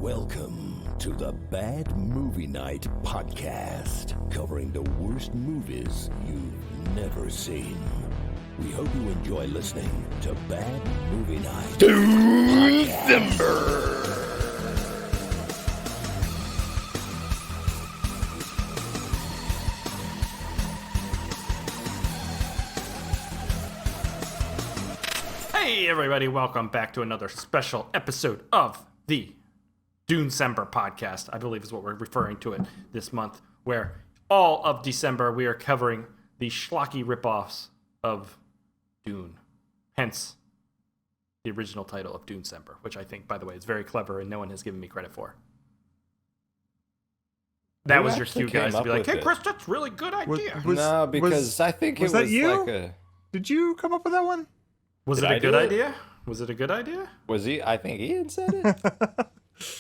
Welcome to the Bad Movie Night podcast, covering the worst movies you've never seen. We hope you enjoy listening to Bad Movie Night Dunecember. Hey everybody, welcome back to another special episode of the Dunecember podcast, I believe is what we're referring to it this month, where all of December we are covering the schlocky ripoffs of Dune. Hence, the original title of Dunecember, which I think, by the way, is very clever and no one has given me credit for. That was your cue, guys, to be like, hey, Chris, that's a really good idea. No, because I think it was that you? like a... Did you come up with that one? Was it a good idea? Was it a good idea? Was he? I think Ian said it.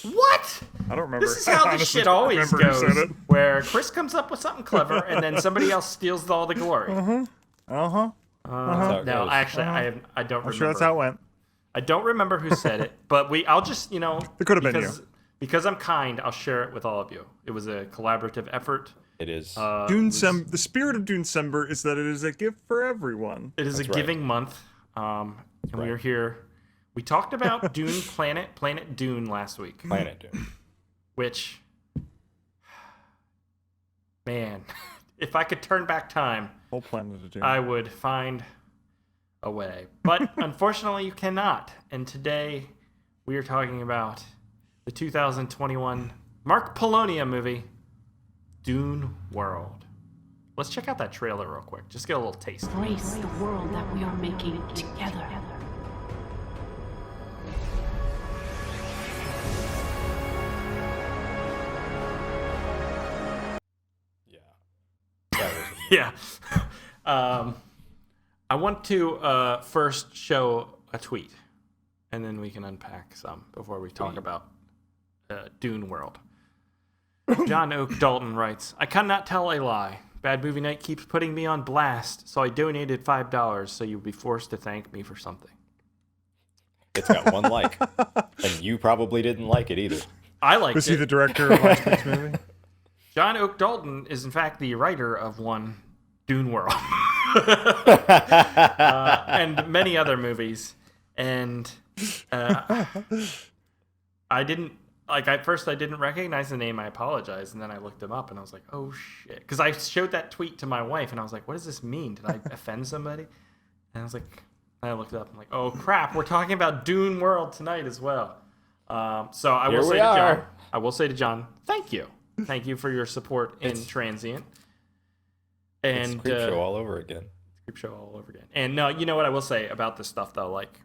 What? I don't remember. This is how this shit always goes, where Chris comes up with something clever and then somebody else steals all the glory. No, actually, I don't remember. I'm sure that's how it went. I don't remember who said it, but I'll just, It could have been you. Because I'm kind, I'll share it with all of you. It was a collaborative effort. It is. The spirit of Dunecember is that it is a gift for everyone. It is a giving month, and we are here. We talked about Dune Planet Dune last week. Planet Dune. Which, man, if I could turn back time, Whole planet of Dune. I would find a way. But unfortunately, you cannot. And today, we are talking about the 2021 Mark Polonia movie, Dune World. Let's check out that trailer real quick. Just get a little taste. Embrace the world that we are making together. Yeah. I want to first show a tweet, and then we can unpack some before we talk about Dune World. John Oak Dalton writes, I cannot tell a lie. Bad Movie Night keeps putting me on blast, so I donated $5 so you'll be forced to thank me for something. It's got one like, and you probably didn't like it either. I liked it. Was he the director of last week's movie? John Oak Dalton is, in fact, the writer of one Dune World and many other movies. And I didn't, at first I didn't recognize the name. I apologize. And then I looked him up and I was like, oh, shit. Because I showed that tweet to my wife and I was like, what does this mean? Did I offend somebody? And I was like, I looked it up. I'm like, oh, crap. We're talking about Dune World tonight as well. So I will say to John, thank you. Thank you for your support in Transient. And it's Creepshow all over again. Creepshow all over again. And no, you know what I will say about this stuff though, like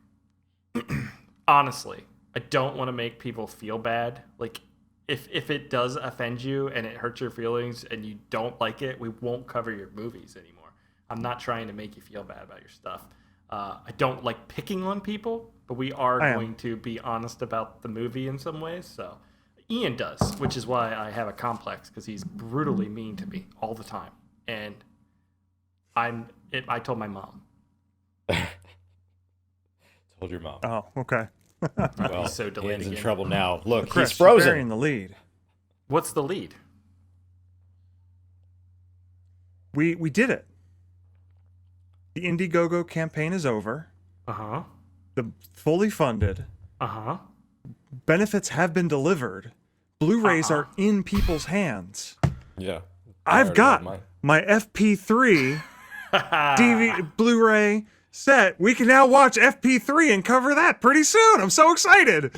honestly, I don't want to make people feel bad. Like if it does offend you and it hurts your feelings and you don't like it, we won't cover your movies anymore. I'm not trying to make you feel bad about your stuff. I don't like picking on people, but we are going to be honest about the movie in some ways, so Ian does, which is why I have a complex, because he's brutally mean to me all the time. And I told my mom. Told your mom. Oh, okay. Well, he's so delayed Ian's in again. trouble now. Look, Chris, he's frozen. You're burying the lead. What's the lead? We did it. The Indiegogo campaign is over. Uh-huh. The fully funded. Uh-huh. Benefits have been delivered. Blu-rays are in people's hands. Yeah. I've got my FP3 DVD Blu-ray set. We can now watch FP3 and cover that pretty soon. I'm so excited.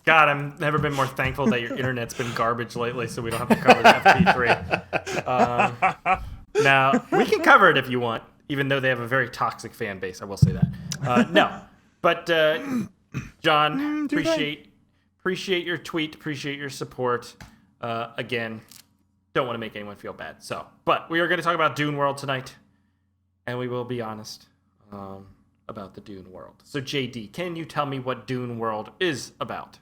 God, I've never been more thankful that your internet's been garbage lately, so we don't have to cover the FP3. Now, we can cover it if you want, even though they have a very toxic fan base. I will say that. No, but John, appreciate your tweet, appreciate your support. Again, don't want to make anyone feel bad. But we are going to talk about Dune World tonight, and we will be honest about the Dune World. So, JD, can you tell me what Dune World is about?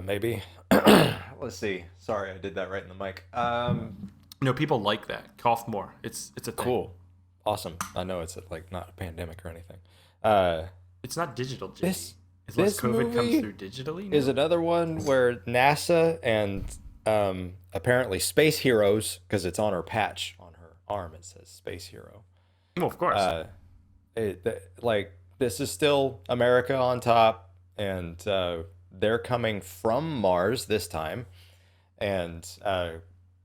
Maybe. Let's see. Sorry, I did that right in the mic. No, people like that. Cough more. It's a thing. Cool. Awesome. I know it's like not a pandemic or anything. It's not digital, JD. This Unless This COVID comes movie through digitally. is now? another one where NASA and apparently Space Heroes, because it's on her patch on her arm, it says Space Hero. Well, of course. Like this is still America on top, and they're coming from Mars this time, and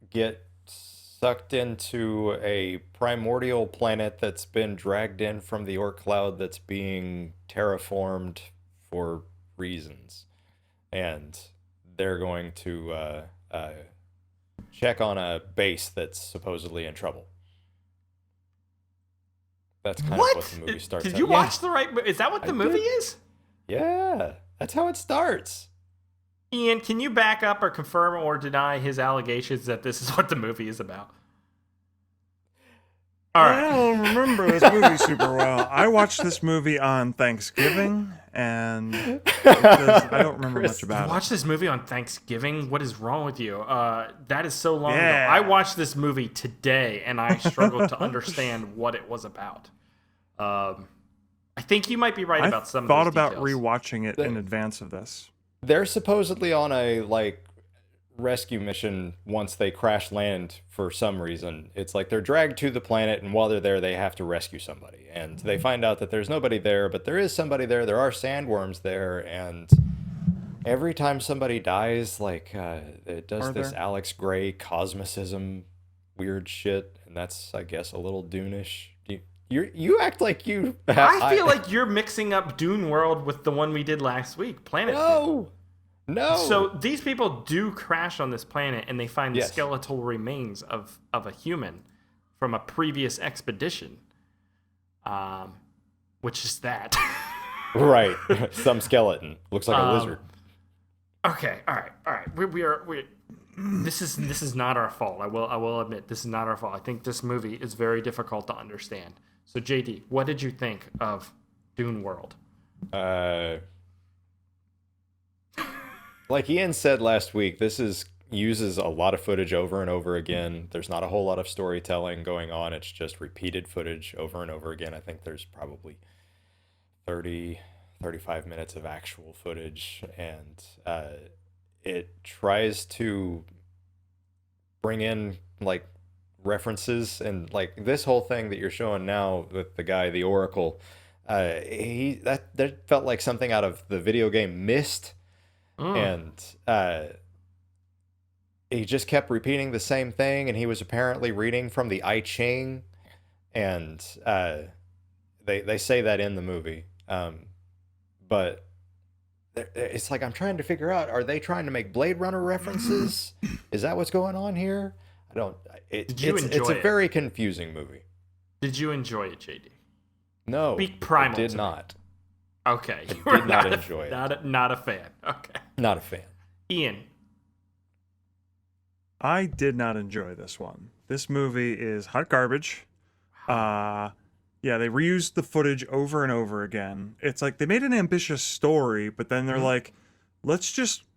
get sucked into a primordial planet that's been dragged in from the Oort cloud that's being terraformed for reasons, and they're going to check on a base that's supposedly in trouble. That's kind of what the movie starts. Did out. you Yeah. watch the right? Is that what the movie is? Yeah, that's how it starts. Ian, can you back up or confirm or deny his allegations that this is what the movie is about? All I right. don't remember this movie super well. I watched this movie on Thanksgiving, and I don't remember much You about it. watched this movie on Thanksgiving? What is wrong with you? That is so long Yeah. ago. I watched this movie today, and I struggled to understand what it was about. I think you might be right about some I thought of those about details. rewatching it in advance of this. They're supposedly on a rescue mission once they crash land for some reason. It's like they're dragged to the planet, and while they're there, they have to rescue somebody. And they find out that there's nobody there, but there is somebody there. There are sandworms there, and every time somebody dies, it does this Alex Gray cosmicism weird shit, and that's, I guess, a little Dune-ish. You act like you. I feel like you're mixing up Dune World with the one we did last week, Planet Dune. No. So these people do crash on this planet, and they find the Yes. skeletal remains of a human from a previous expedition, which is that. Right. Some skeleton looks like a lizard. Okay, all right. We this is not our fault. I will admit this is not our fault. I think this movie is very difficult to understand. So JD, what did you think of Dune World? Like Ian said last week, this uses a lot of footage over and over again. There's not a whole lot of storytelling going on. It's just repeated footage over and over again. I think there's probably 35 minutes of actual footage, and it tries to bring in references, and this whole thing that you're showing now with the guy, the Oracle, that felt like something out of the video game Myst. And he just kept repeating the same thing, and he was apparently reading from the I Ching, and they say that in the movie, but it's like I'm trying to figure out, are they trying to make Blade Runner references? Is that what's going on here? I don't. It's a very confusing movie. Did you enjoy it, JD? No, Speak primal I did to me. not. Okay, I you did not enjoy it. Not a fan. Okay, Not a fan. Ian. I did not enjoy this one. This movie is hot garbage. Yeah, they reused the footage over and over again. It's like they made an ambitious story, but then they're like,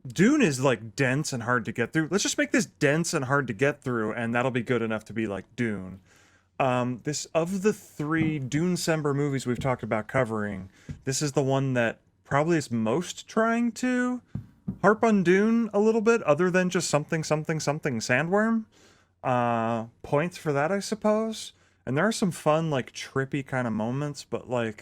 Dune is dense and hard to get through. Let's just make this dense and hard to get through, and that'll be good enough to be like Dune. This, of the 3 Dunecember movies we've talked about covering, this is the one that probably is most trying to harp on Dune a little bit, other than just something sandworm. Points for that, I suppose. And there are some fun, trippy kind of moments, but this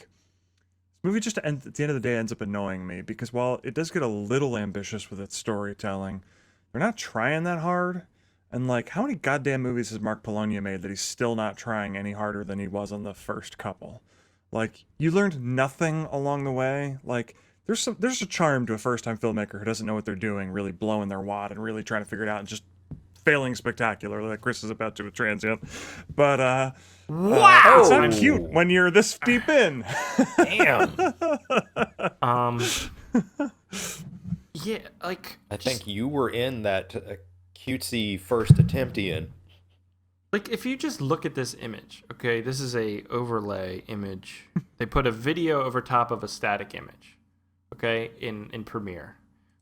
movie just at the end of the day ends up annoying me, because while it does get a little ambitious with its storytelling, they're not trying that hard. And how many goddamn movies has Mark Polonia made that he's still not trying any harder than he was on the first couple? You learned nothing along the way. There's a charm to a first-time filmmaker who doesn't know what they're doing, really blowing their wad and really trying to figure it out and just failing spectacularly, like Chris is about to with Transient. But Wow! It's not cute when you're this deep in. Damn. Yeah, I think you were in that cutesy first attempt, Ian. if you just look at this image, okay, this is a overlay image. They put a video over top of a static image, okay, in Premiere.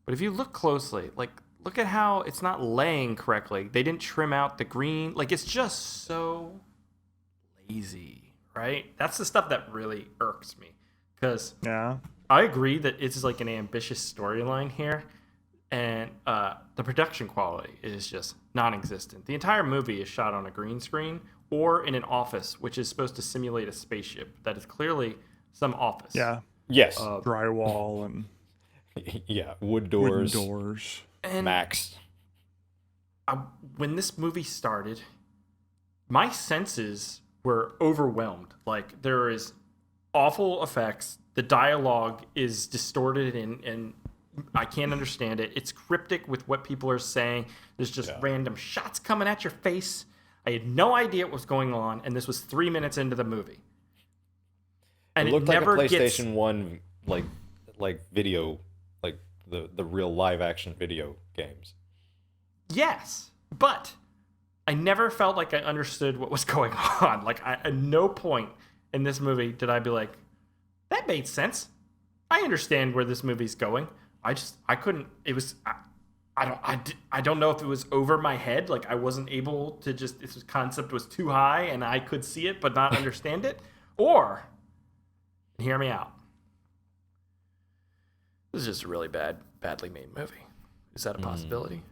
But if you look closely, look at how it's not laying correctly. They didn't trim out the green. It's just so lazy, right? That's the stuff that really irks me. Because Yeah. I agree that it's like an ambitious storyline here, and the production quality is just non-existent. The entire movie is shot on a green screen or in an office, which is supposed to simulate a spaceship. That is clearly some office. Yeah. Yes. Drywall and Yeah. Wood doors. wooden doors. And Max. when this movie started, my senses were overwhelmed. Like, there is awful effects. The dialogue is distorted and I can't understand it. It's cryptic with what people are saying. There's just random shots coming at your face. I had no idea what was going on, and this was 3 minutes into the movie. And It looked like a never PlayStation 1 like video, like the real live action video games. Yes, but I never felt like I understood what was going on. Like, at no point in this movie did I be like, that made sense. I understand where this movie's going. I couldn't. It was. I don't know if it was over my head. Like, I wasn't able to just. This concept was too high, and I could see it but not understand it. Or, hear me out. This is just a really badly made movie. Is that a possibility?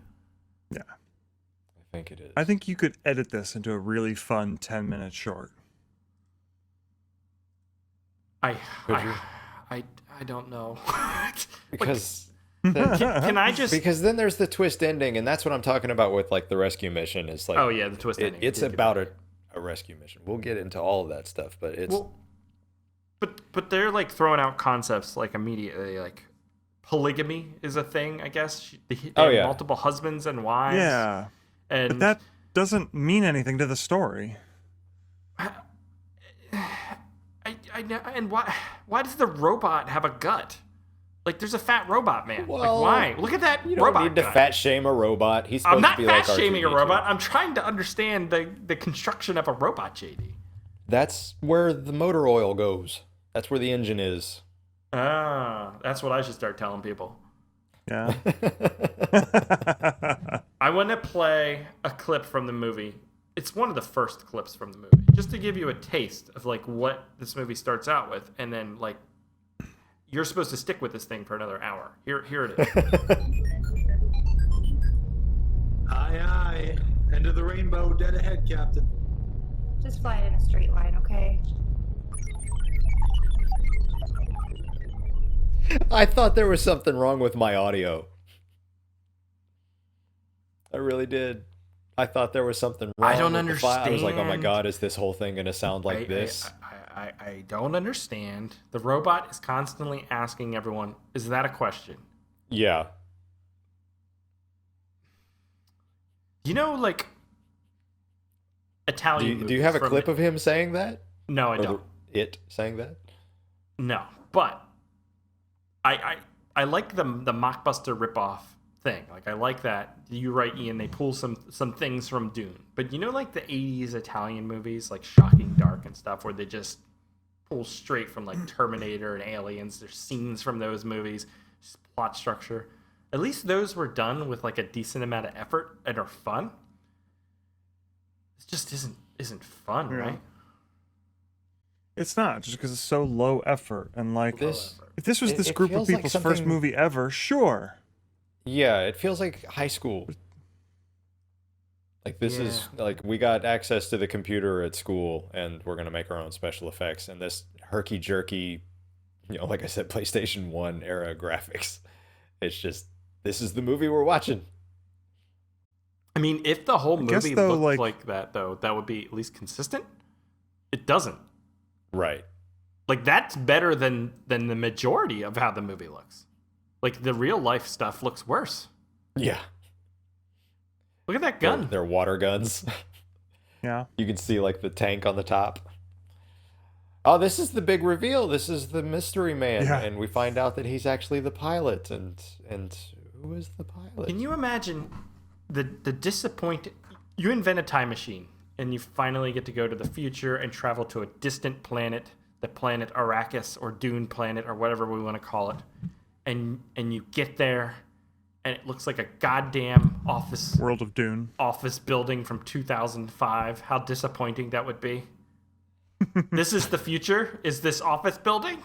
Yeah. I think it is. I think you could edit this into a really fun 10-minute short. I don't know. Because Can I just? because then there's the twist ending, and that's what I'm talking about with like the rescue mission. Is like, Oh yeah, the twist ending. it's about a rescue mission. We'll get into all of that stuff, but it's Well, but they're like throwing out concepts like immediately, like polygamy is a thing, I guess. They have multiple husbands and wives. Yeah. And But that doesn't mean anything to the story. I know. And why does the robot have a gut? Like, there's a fat robot man. Well, like, why? Look at that you don't robot need to gut. fat shame a robot. He's supposed I'm not to be like fat shaming a R2-D2. robot. I'm trying to understand the construction of a robot, JD. That's where the motor oil goes. That's where the engine is. Ah, that's what I should start telling people. Yeah. I want to play a clip from the movie. It's one of the first clips from the movie, just to give you a taste of like what this movie starts out with, and then like you're supposed to stick with this thing for another hour. Here it is. Aye, aye. End of the rainbow, dead ahead, Captain. Just fly it in a straight line, okay? I thought there was something wrong with my audio. I really did. I thought there was something wrong. I don't with the file. I was like, oh my understand. god, is this whole thing going to sound like this? I don't understand. The robot is constantly asking everyone, "Is that a question?" Yeah. You know, like Italian. Do you have a movies clip from- of him saying that? No, I Or don't. it saying that? No, but I like the mockbuster ripoff thing. Like, I like that. You're right, Ian. They pull some things from Dune, but you know, like the '80s Italian movies, like Shocking Dark and stuff, where they just pull straight from like Terminator and Aliens. There's scenes from those movies, just plot structure. At least those were done with like a decent amount of effort and are fun. It just isn't fun, Yeah. right? It's not, just because it's so low effort. And like, This, if this was it- this it group of feels like people's first something- movie ever, sure. yeah, it feels like high school. Like this is like we got access to the computer at school, and we're gonna make our own special effects. And this herky jerky, like I said, PlayStation 1 era graphics. It's just this is the movie we're watching. I mean, if the whole guess, movie though, looked like- like that, though, that would be at least consistent. It doesn't. Right. Like, that's better than the majority of how the movie looks. Like, the real life stuff looks worse. Yeah. Look at that gun. They're water guns. Yeah. You can see like the tank on the top. Oh, this is the big reveal. This is the mystery man, Yeah. and we find out that he's actually the pilot. And who is the pilot? Can you imagine the disappointed... You invent a time machine, and you finally get to go to the future and travel to a distant planet, the planet Arrakis, or Dune planet, or whatever we want to call it. And you get there, and it looks like a goddamn office World of Dune. building from 2005. How disappointing that would be. This is the future? Is this office building?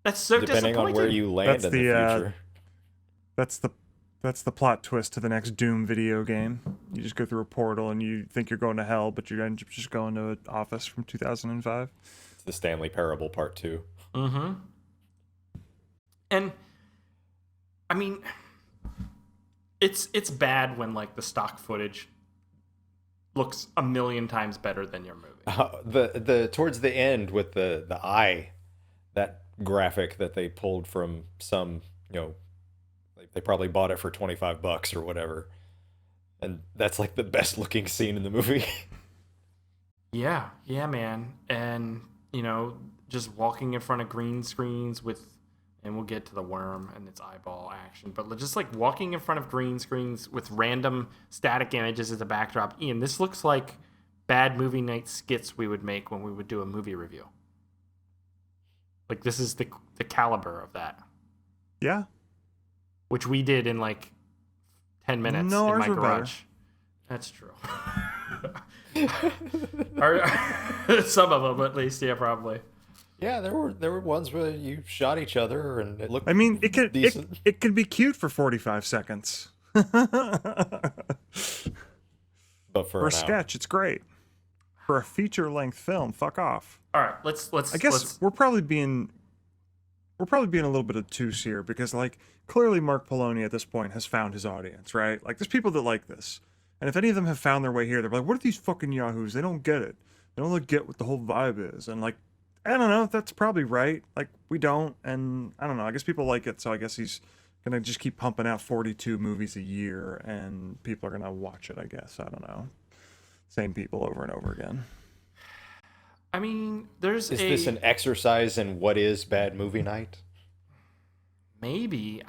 That's so depending on where disappointing. you land That's in the future. That's the plot twist to the next Doom video game. You just go through a portal and you think you're going to hell, but you end up just going to an office from 2005. It's the Stanley Parable Part 2. Mm-hmm. And I mean, it's bad when like the stock footage looks a million times better than your movie. The towards the end with the eye, that graphic that they pulled from some, like they probably bought it for $25 or whatever, and that's like the best looking scene in the movie. Yeah, man. And just walking in front of green screens and we'll get to the worm and its eyeball action, but just like walking in front of green screens with random static images as a backdrop. Ian, this looks like bad movie night skits we would make when we would do a movie review. Like this is the caliber of that. Yeah. Which we did in like 10 minutes in my garage. That's true. Some of them, at least, yeah, probably. Yeah, there were ones where you shot each other and it looked. I mean, it could decent. it could be cute for 45 seconds. But For a sketch, it's great. For a feature-length film, fuck off. All right, let's. I guess we're probably being a little bit obtuse here because, like, clearly Mark Poloni at this point has found his audience, right? Like, there's people that like this, and if any of them have found their way here, they're like, "What are these fucking yahoos? They don't get it. They don't get what the whole vibe is." And like, I don't know. That's probably right. Like, we don't, and I don't know. I guess people like it, so I guess he's gonna just keep pumping out 42 movies a year, and people are gonna watch it. I guess I don't know. Same people over and over again. I mean, Is this an exercise in what is bad movie night? Maybe.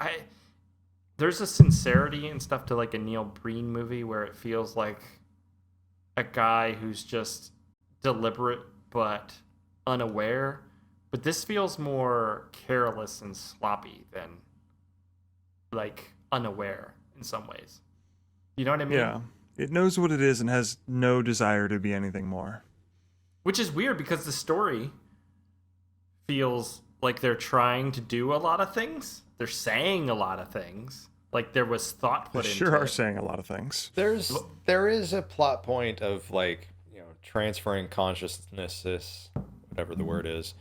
There's a sincerity and stuff to like a Neil Breen movie where it feels like a guy who's just deliberate but unaware. But this feels more careless and sloppy than like unaware in some ways. You know what I mean? Yeah. It knows what it is and has no desire to be anything more. Which is weird because the story feels like they're trying to do a lot of things. They're saying a lot of things. Like there was thought put They into sure are it. saying a lot of things. There is a plot point of like, transferring consciousness, whatever the word is,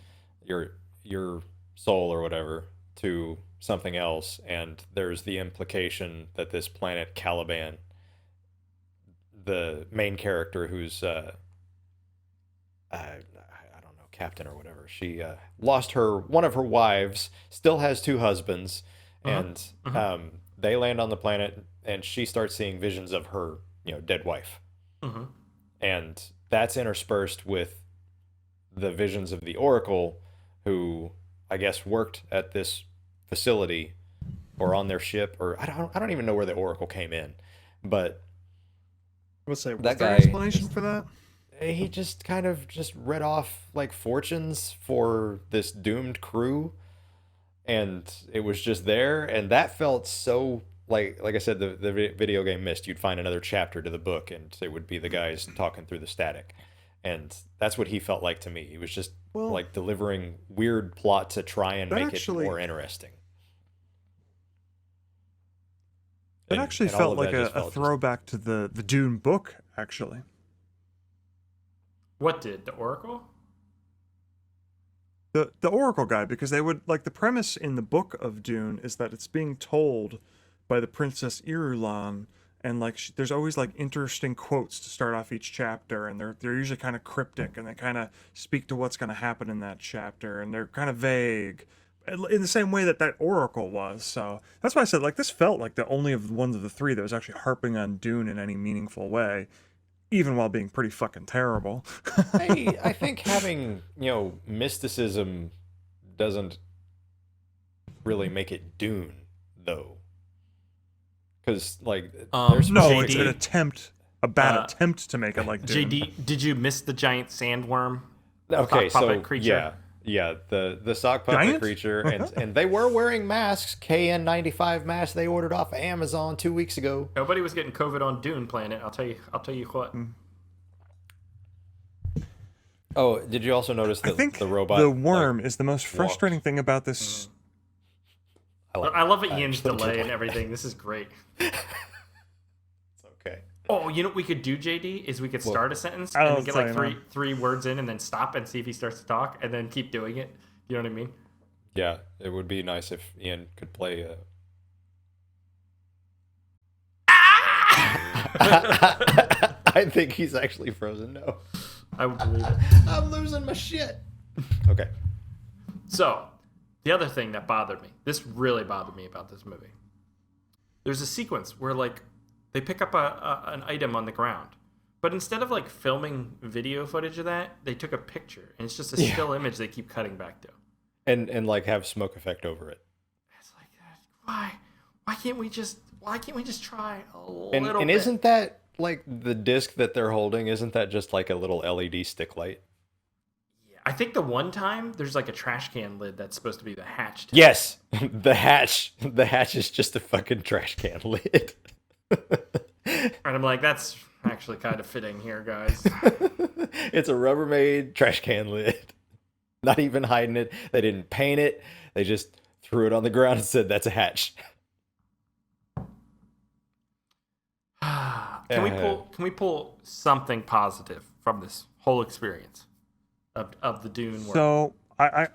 your soul or whatever, to something else, and there's the implication that this planet Caliban, the main character who's I don't know, captain or whatever, she lost one of her wives, still has two husbands, and they land on the planet, and she starts seeing visions of her dead wife, and that's interspersed with the visions of the Oracle, who I guess worked at this facility or on their ship, or I don't even know where the Oracle came in, but What's that? That What's their guy- explanation for that? he just kind of just read off like fortunes for this doomed crew, and it was just there, and that felt so like I said, the video game missed. You'd find another chapter to the book, and it would be the guys talking through the static, and that's what he felt like to me. He was just like delivering weird plot to try and make it more interesting. It And- actually and all felt of like that a just felt just- throwback to the Dune book, actually. What did the Oracle? The Oracle guy, because they would like the premise in the book of Dune is that it's being told by the Princess Irulan, and like there's always like interesting quotes to start off each chapter, and they're usually kind of cryptic, and they kind of speak to what's going to happen in that chapter, and they're kind of vague in the same way that Oracle was. So that's why I said like this felt like the only of one of the three that was actually harping on Dune in any meaningful way, even while being pretty fucking terrible. I think having mysticism doesn't really make it Dune, though, because like there's No, JD, it's a bad attempt to make it like Dune. JD, did you miss the giant sandworm? okay, sock so puppet creature? yeah, the sock puppet Giant? creature, and they were wearing masks, KN95 masks they ordered off of Amazon 2 weeks ago. Nobody was getting COVID on Dune Planet. I'll tell you what. Oh, did you also notice I that think the robot? the worm like, is the most frustrating thing about this. I love Ian's actually delay did and like everything. This is great. It's okay. Oh, you know what we could do, JD? Is we could start a sentence I and don't then get say, like man. three words in and then stop and see if he starts to talk and then keep doing it. You know what I mean? Yeah, it would be nice if Ian could play. I think he's actually frozen. No, I would believe it. I'm losing my shit. Okay. So, the other thing that bothered me, this really bothered me about this movie. There's a sequence where like they pick up an item on the ground, but instead of like filming video footage of that, they took a picture and it's just a still image they keep cutting back to. And like have smoke effect over it. It's like, why can't we just try a little And bit? isn't that like the disc that they're holding? Isn't that just like a little LED stick light? Yeah, I think the one time there's like a trash can lid that's supposed to be the hatch. Yes, the hatch. The hatch is just a fucking trash can lid. And I'm like, that's actually kind of fitting here, guys. It's a Rubbermaid trash can lid. Not even hiding it. They didn't paint it. They just threw it on the ground and said, "That's a hatch." Can we pull something positive from this whole experience of the Dune world? So I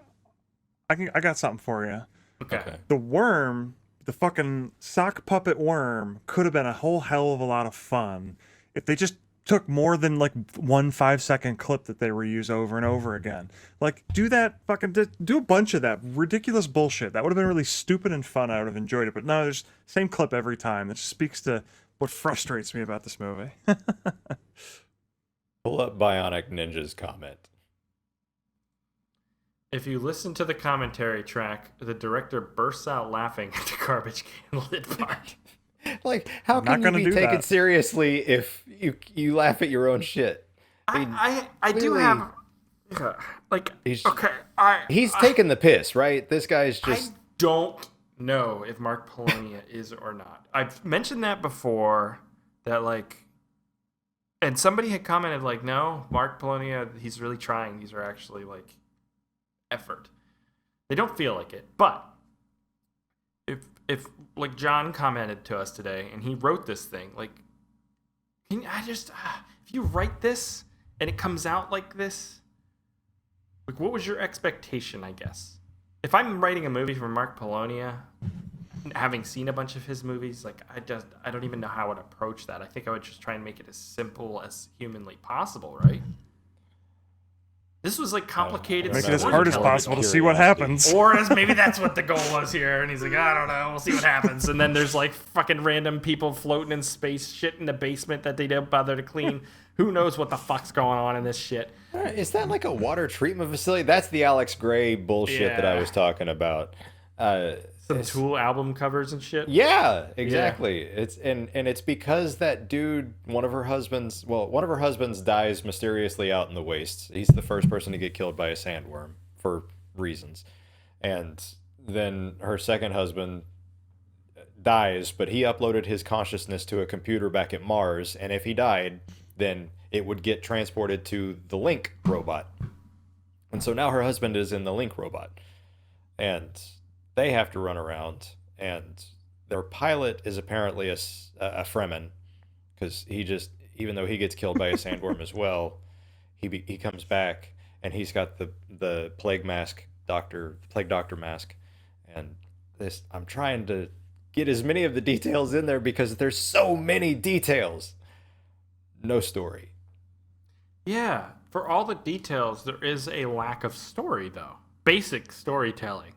got something for you. Okay. The worm, the fucking sock puppet worm, could have been a whole hell of a lot of fun if they just took more than like 1 5-second clip that they reuse over and over again. Like, do that fucking, do a bunch of that ridiculous bullshit. That would have been really stupid and fun. I would have enjoyed it. But no, there's same clip every time. That just speaks to what frustrates me about this movie. Pull up Bionic Ninja's comment. If you listen to the commentary track, the director bursts out laughing at the garbage can lid part. Like, how I'm not can you gonna be do taken that. seriously if you laugh at your own shit? I do clearly, have like he's- okay He's taking the piss, right? This guy's just I don't know if Mark Polonia is or not. I've mentioned that before, that like, and somebody had commented like, no, Mark Polonia, he's really trying. These are actually like effort. They don't feel like it, but if like John commented to us today and he wrote this thing, like, if you write this and it comes out like this, like, what was your expectation, I guess? If I'm writing a movie for Mark Polonia, having seen a bunch of his movies, like, I don't even know how I would approach that. I think I would just try and make it as simple as humanly possible, right? This was like complicated. Make it as hard as storytelling. possible to see what happens. Or as maybe that's what the goal was here, and he's like, I don't know, we'll see what happens. And then there's like fucking random people floating in space, shit in the basement that they didn't bother to clean. Who knows what the fuck's going on in this shit? Is that like a water treatment facility? That's the Alex Gray bullshit that I Yeah. was talking about. Some Tool album covers and shit. Yeah, exactly. It's and it's because that dude, one of her husbands dies mysteriously out in the wastes. He's the first person to get killed by a sandworm for reasons. And then her second husband dies, but he uploaded his consciousness to a computer back at Mars, and if he died, then it would get transported to the Link robot. And so now her husband is in the Link robot. And they have to run around, and their pilot is apparently a Fremen, because even though he gets killed by a sandworm as well, he comes back, and he's got the plague doctor mask, and I'm trying to get as many of the details in there because there's so many details. No story. Yeah, for all the details, there is a lack of story, though. Basic storytelling.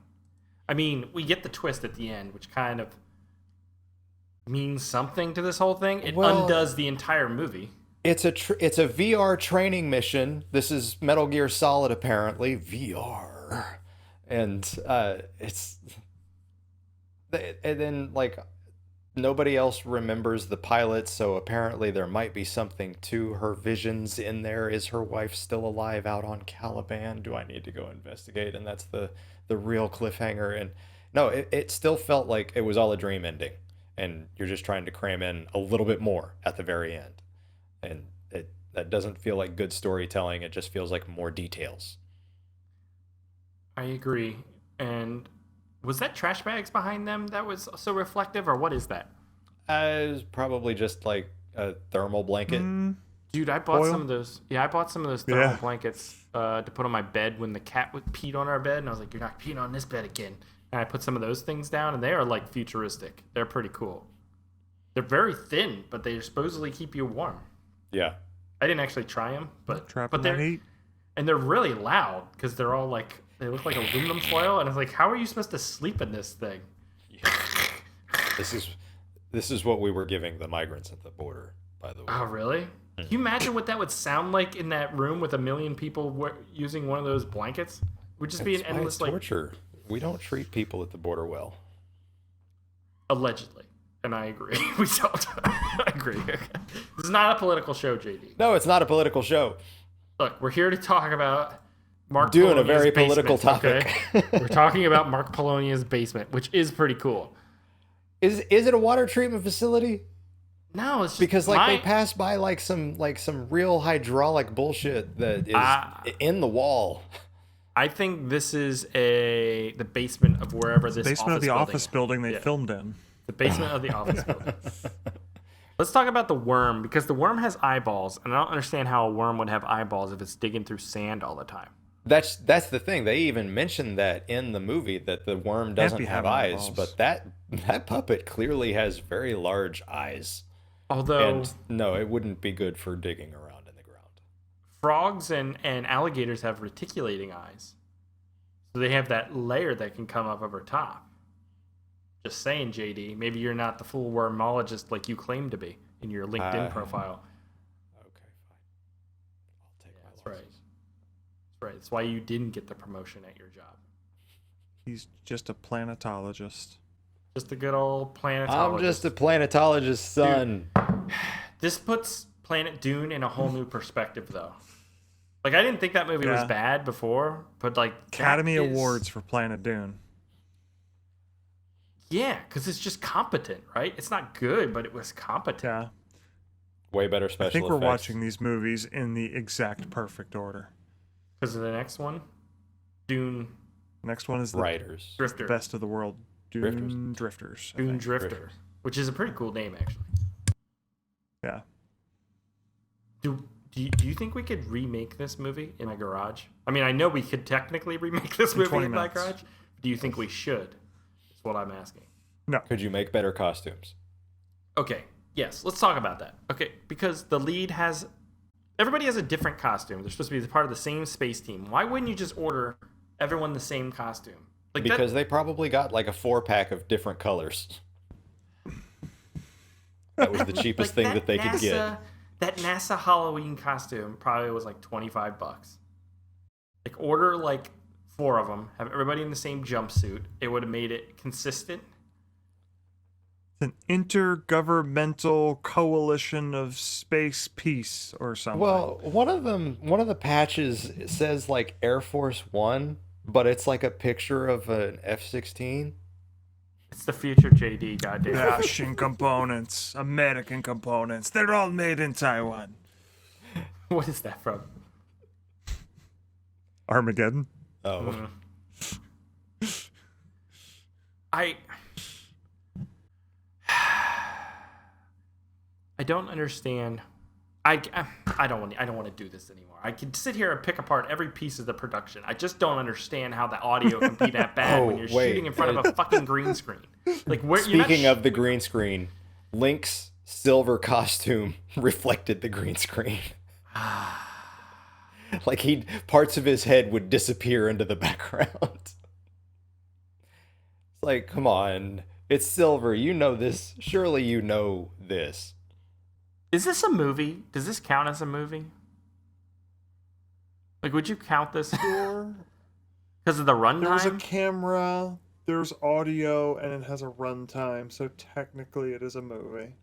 I mean, we get the twist at the end, which kind of means something to this whole thing. It undoes the entire movie. It's a VR training mission. This is Metal Gear Solid, apparently. VR. And and then, like, nobody else remembers the pilot, so apparently there might be something to her visions in there. Is her wife still alive out on Caliban? Do I need to go investigate? And that's the real cliffhanger. And no, it still felt like it was all a dream ending, and you're just trying to cram in a little bit more at the very end. And That doesn't feel like good storytelling. It just feels like more details. I agree. And was that trash bags behind them that was so reflective, or what is that? It was probably just like a thermal blanket. Dude, I bought Oil? some of those. Yeah, I bought some of those thermal Yeah. blankets to put on my bed when the cat would peed on our bed, and I was like, "You're not peeing on this bed again." And I put some of those things down, and they are like futuristic. They're pretty cool. They're very thin, but they supposedly keep you warm. Yeah. I didn't actually try them, but Trapping they're that heat. and they're really loud because they're all like they look like aluminum foil, and I was like, "How are you supposed to sleep in this thing?" This is what we were giving the migrants at the border, by the way. Oh, really? Can you imagine what that would sound like in that room with a million people using one of those blankets? It would just be an That's why endless, it's like, torture. We don't treat people at the border well. allegedly. And I agree. We don't. I agree. This is not a political show, JD. No, it's not a political show. Look, we're here to talk about Mark Doing a Polonia's very basement, political topic. okay? We're talking about Mark Polonia's basement, which is pretty cool. Is it a water treatment facility? No, it's just Because like they pass by like some real hydraulic bullshit that is in the wall. I think this is the basement of wherever this Basement of the building office is. building they Yeah. filmed in. The basement of the office building. Let's talk about the worm, because the worm has eyeballs, and I don't understand how a worm would have eyeballs if it's digging through sand all the time. That's the thing. They even mentioned that in the movie that the worm doesn't be have having eyes, eyeballs. but that puppet clearly has very large eyes. Although And no, it wouldn't be good for digging around in the ground. frogs and alligators have reticulating eyes. So they have that layer that can come up over top. Just saying, JD, maybe you're not the full wormologist like you claim to be in your LinkedIn profile. Okay, fine. I'll take my That's right. losses. That's right. That's why you didn't get the promotion at your job. He's just a planetologist. Just a good old planetologist. I'm just a planetologist, son. This puts Planet Dune in a whole new perspective, though. Like, I didn't think that movie was Yeah. bad before, but like Academy that is- Awards for Planet Dune. Yeah, because it's just competent, right? It's not good, but it was competent. Yeah. Way better special I think we're effects. watching these movies in the exact perfect order. Because of the next one, Dune Next one is the Writers. Drifter. best of the world. Dune Drifters. I Dune think. Drifter, which is a pretty cool name, actually. Yeah. Do you think we could remake this movie in my garage? I mean, I know we could technically remake this movie 20 in my minutes. garage. Do you think we should? That's what I'm asking. No. Could you make better costumes? Okay, yes, let's talk about that. Okay, because the lead has... Everybody has a different costume. They're supposed to be part of the same space team. Why wouldn't you just order everyone the same costume? Like Because they probably got like a 4-pack of different colors. That was the cheapest thing that they could get. That NASA Halloween costume probably was like $25. Like, order like 4 of them, have everybody in the same jumpsuit. It would have made it consistent. It's an intergovernmental coalition of space peace or something. Well, one of the patches says like Air Force One, but it's like a picture of an F-16. It's the future, JD. Goddamn. Russian components, American components, they're all made in Taiwan. What is that from? Armageddon. Oh, I don't understand. I don't want to do this anymore. I could sit here and pick apart every piece of the production. I just don't understand how the audio can be that bad when you're wait. shooting in front of a fucking green screen. Like, where you're not speaking of the green screen, Link's silver costume reflected the green screen. Like parts of his head would disappear into the background. It's like, come on, it's silver. You know this. Surely you know this. Is this a movie? Does this count as a movie? Like, would you count this Sure. because of the There's a runtime? camera, there's audio, and it has a runtime, so technically it is a movie.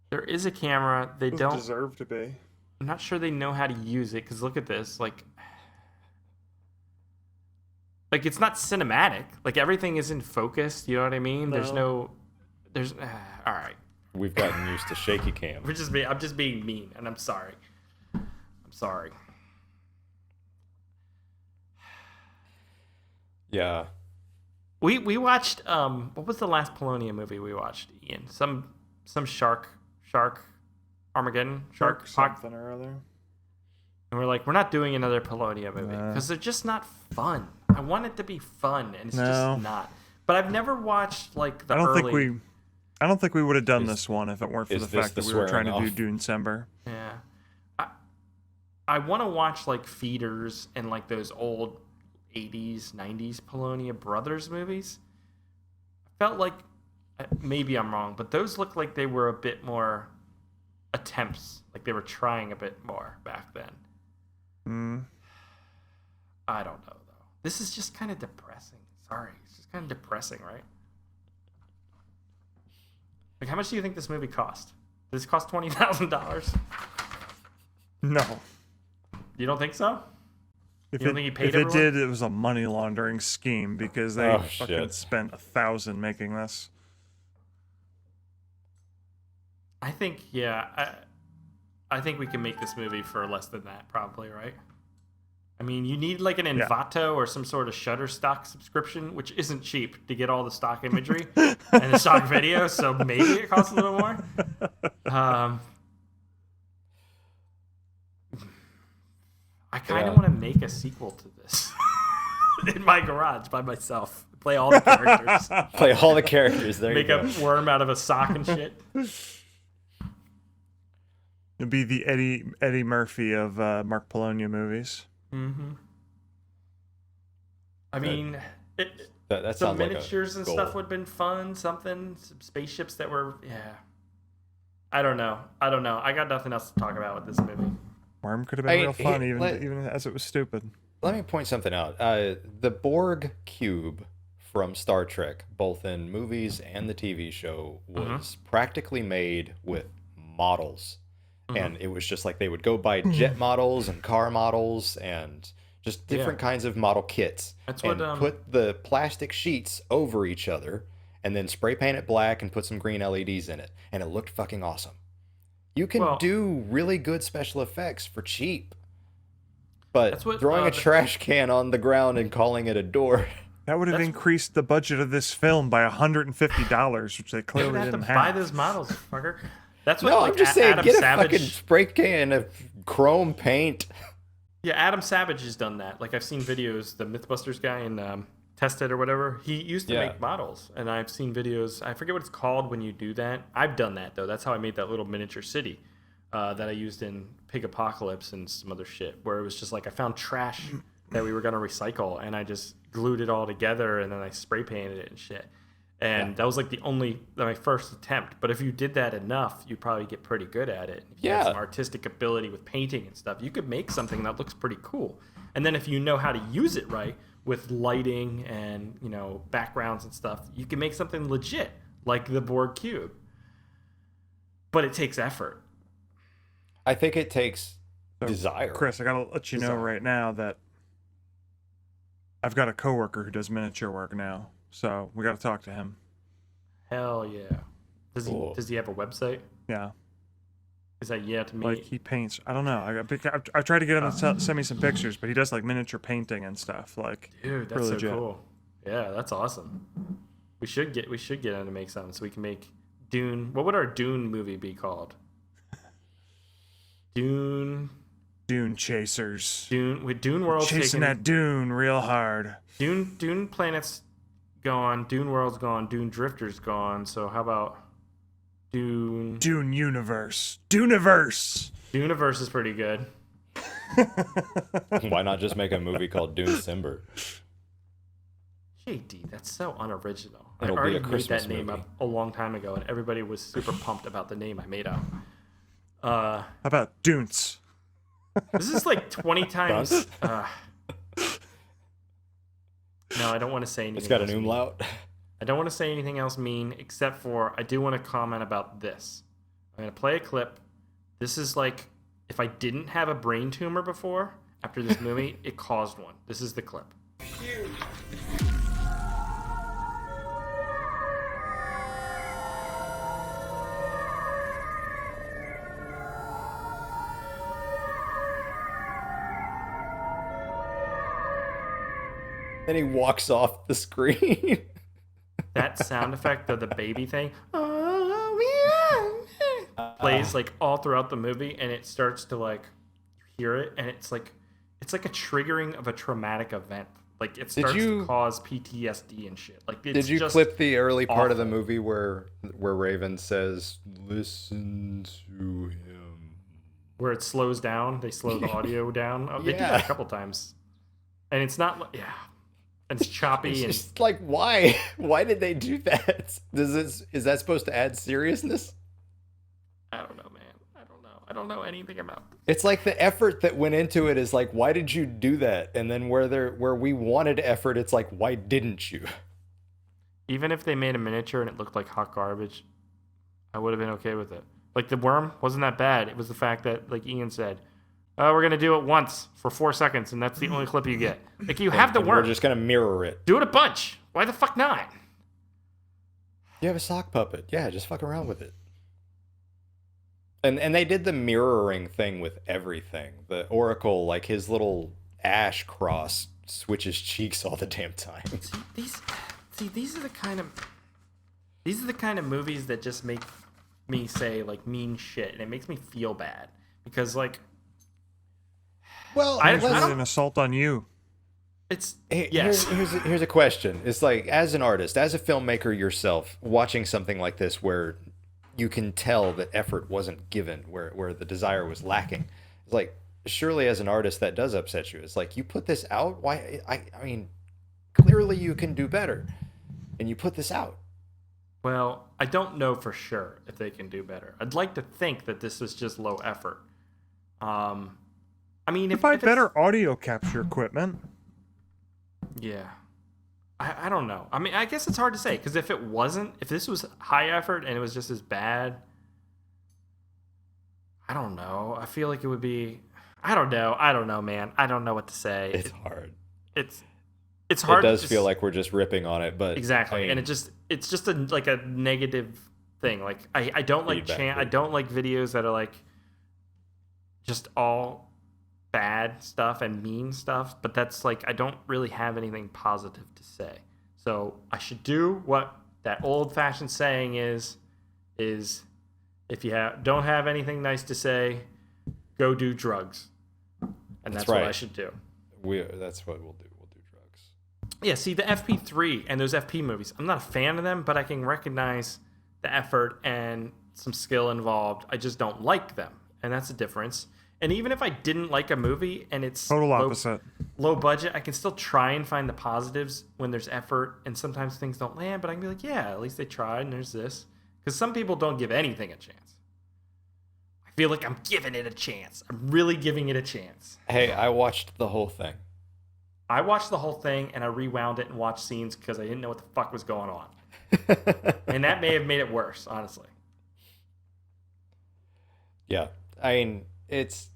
There is a camera. They It don't. deserve to be. I'm not sure they know how to use it because look at this. Like it's not cinematic. Like, everything isn't focused. You know what I mean? There's all right. We've gotten used to shaky cam. I'm just being mean, and I'm sorry. sorry. Yeah. We watched what was the last Polonia movie we watched, Ian? Some shark Armageddon shark something or other. and we're like, we're not doing another Polonia movie because they're just not fun. I want it to be fun, and it's just not. But I've never watched like the early. I don't think we would have done this one if it weren't for the fact that we were trying to do Dunecember. Yeah, I want to watch like Feeders and like those old 80s, 90s Polonia Brothers movies. I felt like, maybe I'm wrong, but those looked like they were a bit more attempts. Like they were trying a bit more back then. I don't know, though. This is just kind of depressing. Sorry. It's just kind of depressing, right? Like, how much do you think this movie cost? Did this cost $20,000? No. You don't think so? If You don't think he paid it everyone? did, it was a money laundering scheme because they fucking spent $1,000 making this. I think, yeah. I think we can make this movie for less than that, probably, right? I mean, you need like an Envato or some sort of Shutterstock subscription, which isn't cheap to get all the stock imagery and the stock video, so maybe it costs a little more. I kind of want to make a sequel to this in my garage by myself. Play all the characters. Play all the characters. There Make you go. a worm out of a sock and shit. It'd be the Eddie Murphy of Mark Polonia movies. Mm-hmm. I mean, That some sounds like a miniatures and goal. stuff would have been fun. Some spaceships that were, I don't know. I got nothing else to talk about with this movie. Worm could have been real fun, hey, even as it was stupid. Let me point something out. The Borg cube from Star Trek, both in movies and the TV show, was practically made with models. And it was just like they would go buy jet models and car models and just different kinds of model kits. That's and what, put the plastic sheets over each other and then spray paint it black and put some green LEDs in it. And it looked fucking awesome. You can do really good special effects for cheap. But throwing a trash can on the ground and calling it a door... That would have increased the budget of this film by $150, which they clearly have didn't to have. buy those models, fucker. That's what. No, like, I'm just saying, Adam get Savage, a fucking spray can of chrome paint. Yeah, Adam Savage has done that. Like I've seen videos, the MythBusters guy in Tested or whatever. He used to make models, and I've seen videos. I forget what it's called when you do that. I've done that though. That's how I made that little miniature city that I used in Pig Apocalypse and some other shit. Where it was just like I found trash that we were gonna recycle, and I just glued it all together, and then I spray painted it and shit. And that was like my first attempt. But if you did that enough, you probably get pretty good at it. If you have some artistic ability with painting and stuff, you could make something that looks pretty cool. And then if you know how to use it right with lighting and, backgrounds and stuff, you can make something legit like the Borg Cube. But it takes effort. I think it takes desire. Chris, I gotta let you know right now that I've got a coworker who does miniature work now. So we got to talk to him. Hell yeah! Does he have a website? Yeah. Is that to me? Like he paints. I don't know. I tried to get him to send me some pictures, but he does like miniature painting and stuff. Like, dude, that's so cool. Yeah, that's awesome. We should get him to make something so we can make Dune. What would our Dune movie be called? Dune Chasers. Dune World's chasing that Dune real hard. Dune planet's gone. Dune World's gone. Dune Drifter's gone. So how about Dune Universe? Duneverse. Duneverse is pretty good. Why not just make a movie called Dunecember? JD, that's so unoriginal. It'll I already be a made Christmas that name movie. up a long time ago, and everybody was super pumped about the name I made up. How about Dunes? This is like 20 times. No, I don't want to say anything. It's got an else mean. umlaut. I don't want to say anything else mean, except for I do want to comment about this. I'm going to play a clip. This is like, if I didn't have a brain tumor before, after this movie, it caused one. This is the clip. Then he walks off the screen. That sound effect of the baby thing plays like all throughout the movie, and it starts to like hear it, and it's like a triggering of a traumatic event. Like it starts to cause PTSD and shit. Like it's Did you just clip the early part of the awful. movie where Raven says, "Listen to him"? Where it slows down, they slow the audio down. Oh, they do that a couple times, and it's not and it's choppy It's and just like, why? Why did they do that? Is that supposed to add seriousness? I don't know, man. I don't know anything about this. It's like the effort that went into it is like, why did you do that? And then where we wanted effort, it's like, why didn't you? Even if they made a miniature and it looked like hot garbage, I would have been okay with it. Like the worm wasn't that bad. It was the fact that, like Ian said, we're gonna do it once for 4 seconds, and that's the only clip you get. Like you have the And worm. we're just gonna mirror it. Do it a bunch. Why the fuck not? You have a sock puppet. Yeah, just fuck around with it. And they did the mirroring thing with everything. The Oracle, like his little ash cross switches cheeks all the damn time. These are the kind of movies that just make me say like mean shit, and it makes me feel bad because like, Well, It's really an assault on you. it's Here's a question. It's like, as an artist, as a filmmaker yourself, watching something like this where you can tell that effort wasn't given, where the desire was lacking. It's like, surely as an artist that does upset you. It's like, you put this out? Why? I mean, clearly you can do better. And you put this out. Well, I don't know for sure if they can do better. I'd like to think that this was just low effort. I mean, You buy better audio capture equipment. Yeah. I don't know. I mean, I guess it's hard to say because if this was high effort and it was just as bad, I don't know. I feel like it would be. I don't know, man. I don't know what to say. It's hard. It's hard. It does feel like we're just ripping on it, but exactly, I mean, and it's just a negative thing. Like I don't like Feedback I don't like videos that are like just all bad stuff and mean stuff, but that's like I don't really have anything positive to say. So I should do what that old-fashioned saying is if you don't have anything nice to say, go do drugs. And that's what I should do. That's what we'll do. We'll do drugs. Yeah, see the FP3 and those FP movies, I'm not a fan of them, but I can recognize the effort and some skill involved. I just don't like them, and that's the difference. And even if I didn't like a movie and it's Total opposite. Low budget, I can still try and find the positives when there's effort, and sometimes things don't land, but I can be like, yeah, at least they tried, and there's this. Because some people don't give anything a chance. I feel like I'm giving it a chance. I'm really giving it a chance. Hey, I watched the whole thing. I watched the whole thing, and I rewound it and watched scenes because I didn't know what the fuck was going on. And that may have made it worse, honestly. Yeah, I mean, it's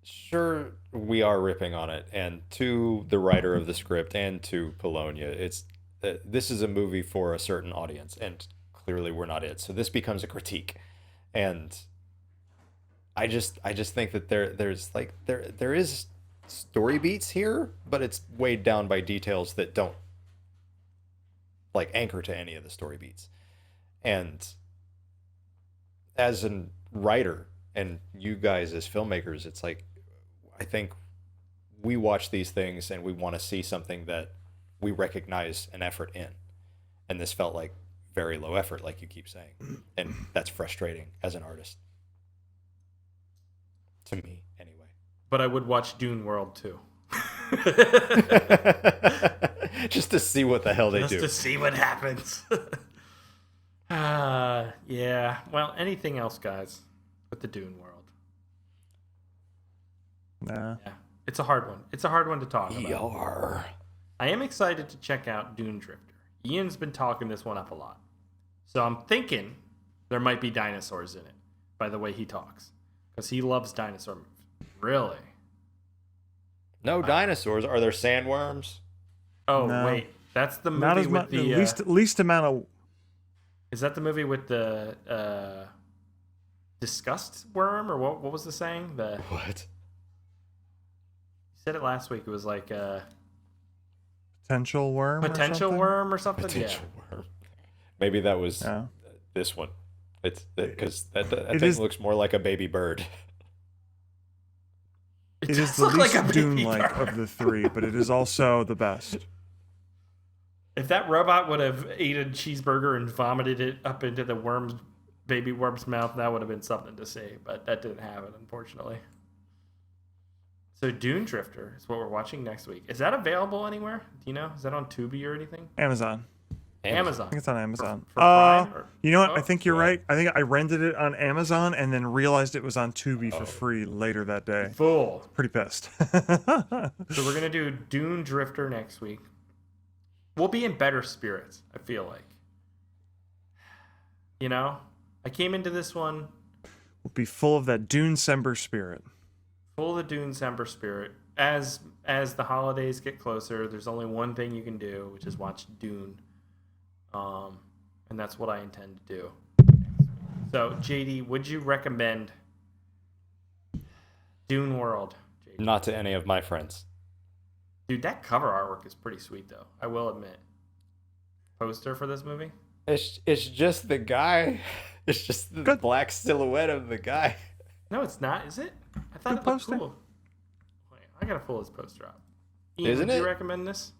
sure we are ripping on it, and to the writer of the script and to Polonia, it's this is a movie for a certain audience, and clearly we're not it. So this becomes a critique, and I just think that there is story beats here, but it's weighed down by details that don't like anchor to any of the story beats. And as a writer and you guys as filmmakers, it's like, I think we watch these things and we want to see something that we recognize an effort in. And this felt like very low effort, like you keep saying. And that's frustrating as an artist. To me, anyway. But I would watch Dune World too. Just to see what the hell they do. Just to see what happens. Yeah. Well, anything else, guys, with the Dune World? Nah. Yeah. It's a hard one. It's a hard one to talk about. Yar. I am excited to check out Dune Drifter. Ian's been talking this one up a lot. So I'm thinking there might be dinosaurs in it by the way he talks. Because he loves dinosaur movies. Really? No dinosaurs. Are there sandworms? Oh, No. wait. That's the movie Not as with much. the... Least amount of. Is that the movie with the disgust worm? Or what was the saying? What? You said it last week. It was like... Potential worm. Potential or something? worm or something. Potential worm. Maybe that was Yeah. this one. It's because that It thing is- looks more like a baby bird. It It is does the look like least a baby Dune-like bird. of the three, but it is also the best. If that robot would have ate a cheeseburger and vomited it up into the baby worm's mouth, that would have been something to say. But that didn't happen, unfortunately. So Dune Drifter is what we're watching next week. Is that available anywhere? Do you know? Is that on Tubi or anything? Amazon. Amazon. I think it's on Amazon. For Prime, or- You know what? Oh, I think you're yeah. right. I think I rented it on Amazon and then realized it was on Tubi for free later that day. Full. Pretty pissed. So we're gonna do Dune Drifter next week. We'll be in better spirits, I feel like. You know? I came into this one We'll be full of that Dunecember spirit. full of the Dunecember spirit. As the holidays get closer, there's only one thing you can do, which is watch Dune. And that's what I intend to do. So, JD, would you recommend Dune World? JD? Not to any of my friends. Dude, that cover artwork is pretty sweet, though. I will admit. Poster for this movie? It's just the guy. It's just the Good. black silhouette of the guy. No, it's not, is it? I thought Good it looked poster. cool. Wait, I gotta pull this poster up. Ian, Isn't would you it? recommend this?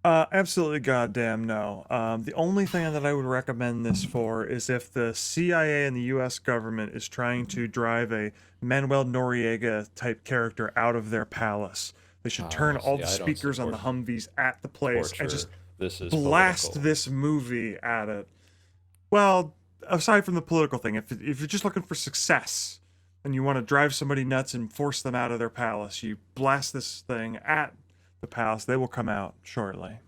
Absolutely goddamn no. The only thing that I would recommend this for is if the CIA and the U.S. government is trying to drive a Manuel Noriega type character out of their palace. They should turn all see, the I don't speakers on the support Humvees at the place Torture. and just This is blast political. this movie at it. Well, aside from the political thing, if you're just looking for success and you want to drive somebody nuts and force them out of their palace, you blast this thing at the palace. They will come out shortly.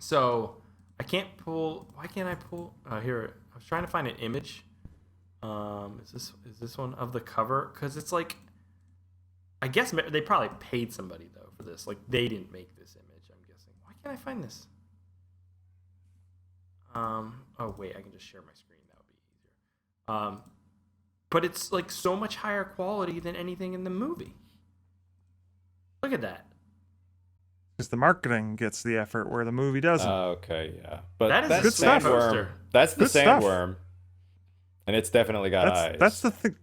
So, I can't pull... Why can't I pull... here, I was trying to find an image. Is this one of the cover? Because it's like... I guess they probably paid somebody, though, for this. Like, they didn't make this image, I'm guessing. Why can't I find this? Oh, wait, I can just share my screen. That would be easier. But it's, like, so much higher quality than anything in the movie. Look at that. Because the marketing gets the effort where the movie doesn't. Okay, yeah. But That is that's good stuff. sandworm. That's the Good stuff. sandworm. And it's definitely got eyes. That's the thing.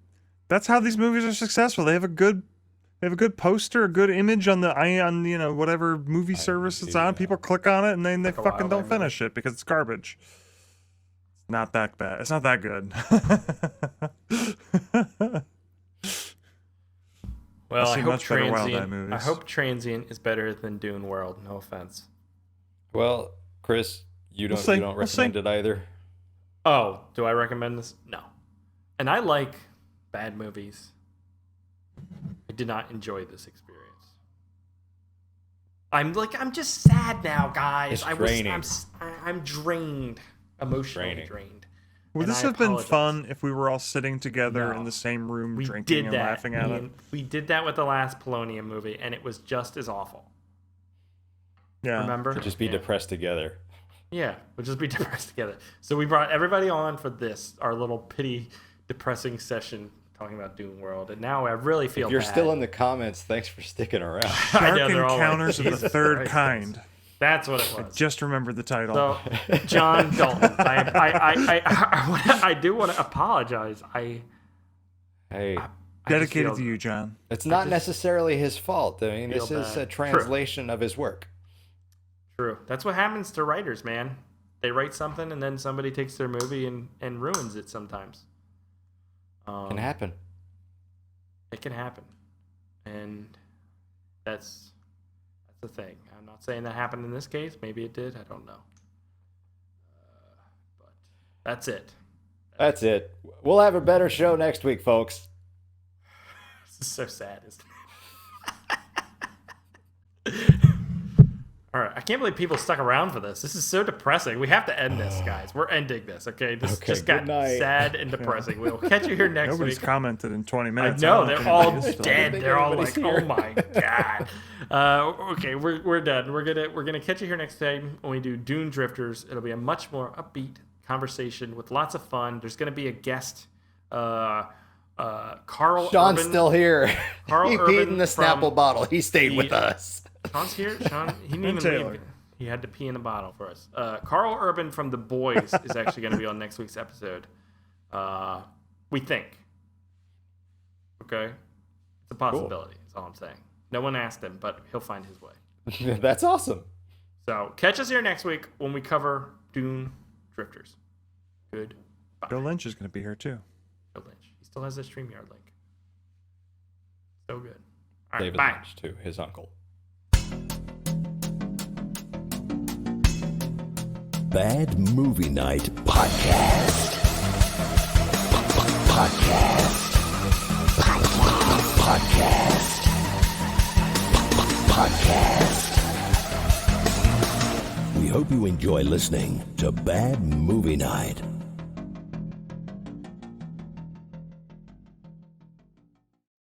That's how these movies are successful. They have a good poster, a good image on whatever movie service it's on. yeah. People click on it and then they Like a fucking Wild don't Eye movie. finish it because it's garbage. It's not that bad. It's not that good. Well, I've I seen hope much better Wild Eye Transient. movies. I hope Transient is better than Dune World. No offense. Well, Chris, you don't We'll see. you don't We'll see. recommend it either. Oh, do I recommend this? No. And I like bad movies. I did not enjoy this experience. I'm just sad now, guys. It's draining. I'm drained, emotionally Draining. drained. Would And this I have been apologize. fun if we were all sitting together No. in the same room We drinking did and that. laughing at it? Ian. We did that with the last Polonium movie, and it was just as awful. Yeah. Remember? Or just be Yeah. depressed together. Yeah, we'll just be depressed together. So we brought everybody on for this, our little pity, depressing session talking about Dune World, and now I really feel If you're bad. still in the comments, thanks for sticking around. I Dark know, they're all like, Encounters of the "Jesus Third Christ." Kind. That's what it was. Just remembered the title. So, John Dalton, I do want to apologize. Hey, I just Dedicated feel- to you, John. it's not necessarily his fault. I mean, feel this is bad. a translation of his work. True. That's what happens to writers, man. They write something and then somebody takes their movie and ruins it sometimes. Can happen. It can happen. And that's the thing. I'm not saying that happened in this case. Maybe it did. I don't know. But that's it. That's it. We'll have a better show next week, folks. This is so sad, isn't it? All right. I can't believe people stuck around for this. This is so depressing. We have to end this, guys. We're ending this, okay? This Okay, just got good night. sad and depressing. We'll catch you here next Nobody's week. commented in 20 I minutes. know, don't they're think all anybody is still- dead. think They're all like, anybody's "Oh my god." Okay, we're done. We're gonna catch you here next time when we do Dune Drifters. It'll be a much more upbeat conversation with lots of fun. There's gonna be a guest Carl Sean's Urban. still here. Carl He Urban peed in the Snapple from bottle. He stayed with us. Sean's here. Sean, he didn't even Taylor. leave. He had to pee in a bottle for us. Carl Urban from The Boys is actually going to be on next week's episode. We think. Okay? It's a possibility. That's all I'm saying. No one asked him, but he'll find his way. That's awesome. So catch us here next week when we cover Dune Drifters. Good. Bill Lynch is going to be here too. Bill Lynch. He still has a StreamYard link. So good. All right, David bye. Lynch, too, his uncle. Bad Movie Night Podcast. Podcast. Podcast. Podcast. We hope you enjoy listening to Bad Movie Night.